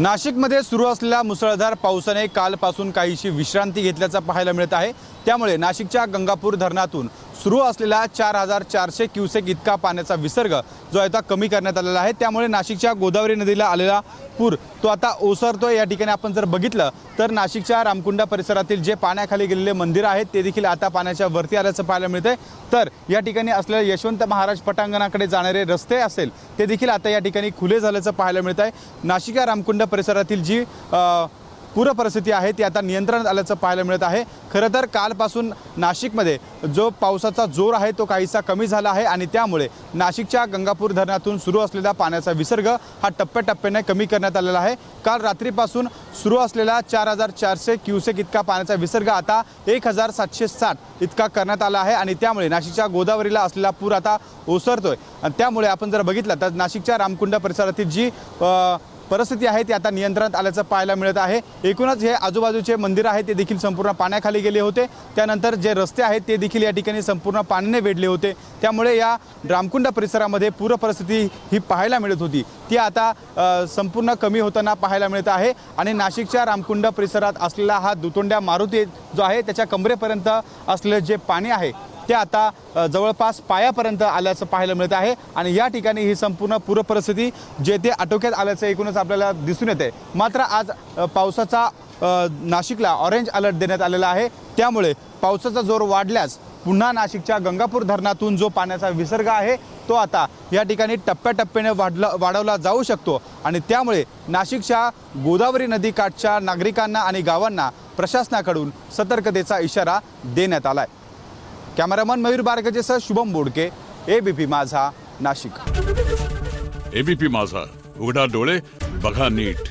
नाशिकमध्ये सुरू असलेल्या मुसळधार पावसाने कालपासून काहीशी विश्रांती घेतल्याचं पाहायला मिळत आहे। त्यामुळे नाशिकच्या गंगापूर धरणातून सुरू असलेला 4400 क्युसेक इतका पाण्याचा विसर्ग जो आहे तो कमी करण्यात आलेला आहे। त्यामुळे नाशिकच्या गोदावरी नदीला आलेला पूर तो आता ओसरतोय। या ठिकाणी आपण जर बघितलं तर नाशिकच्या रामकुंड परिसरातील जे पाण्याखाली गेलेले मंदिर आहेत ते देखील आता पाण्याच्या वरती आल्याचं पाहायला मिळतंय। तर या ठिकाणी असलेल्या यशवंत महाराज पटांगणाकडे जाणारे रस्ते असेल ते देखील आता या ठिकाणी खुले झाल्याचं पाहायला मिळत आहे। नाशिक रामकुंड परिसरातील जी पूर परिस्थिती आहे ती आता नियंत्रणात आल्याचं पाहायला मिळत आहे। खरं तर कालपासून नाशिकमध्ये जो पावसाचा जोर आहे तो काहीसा कमी झाला आहे आणि त्यामुळे नाशिकच्या गंगापूर धरणातून सुरू असलेला पाण्याचा विसर्ग हा टप्प्याटप्प्याने कमी करण्यात आलेला आहे। काल रात्रीपासून सुरू असलेला 4400 क्युसेक इतका पाण्याचा विसर्ग आता 1760 इतका करण्यात आला आहे आणि त्यामुळे नाशिकच्या गोदावरीला असलेला पूर आता ओसरतोय। आणि त्यामुळे आपण जर बघितलं तर नाशिकच्या रामकुंड परिसरातील जी परिस्थिती आहे ती आता नियंत्रणात आल्याचं पाहायला मिळत आहे। एकूणच हे आजूबाजूचे मंदिर आहेत ते देखील संपूर्ण पाण्याखाली गेले होते। त्यानंतर जे रस्ते आहेत ते देखील या ठिकाणी संपूर्ण पाण्याने वेढले होते। त्यामुळे या रामकुंड परिसरामध्ये पूर परिस्थिती ही पाहायला मिळत होती ती आता संपूर्ण कमी होताना पाहायला मिळत आहे। आणि नाशिकच्या रामकुंड परिसरात असलेला हा दुतोंड्या मारुती जो आहे त्याच्या कमरेपर्यंत असलेले जे पाणी आहे ते आता जवळपास पायापर्यंत आल्याचं पाहायला मिळत आहे। आणि या ठिकाणी ही संपूर्ण पूर परिस्थिती जे ते आटोक्यात आल्याचं एकूणच आपल्याला दिसून येते। मात्र आज पावसाचा नाशिकला ऑरेंज अलर्ट देण्यात आलेला आहे। त्यामुळे पावसाचा जोर वाढल्यास पुन्हा नाशिकच्या गंगापूर धरणातून जो पाण्याचा विसर्ग आहे तो आता या ठिकाणी टप्प्याटप्प्याने वाढवला जाऊ शकतो आणि त्यामुळे नाशिकच्या गोदावरी नदीकाठच्या नागरिकांना आणि गावांना प्रशासनाकडून सतर्कतेचा इशारा देण्यात आलाय। कॅमेरामन मयूर बारगजेसह शुभम बोडके, एबीपी माझा, नाशिक। एबीपी माझा, उघडा डोळे बघा नीट।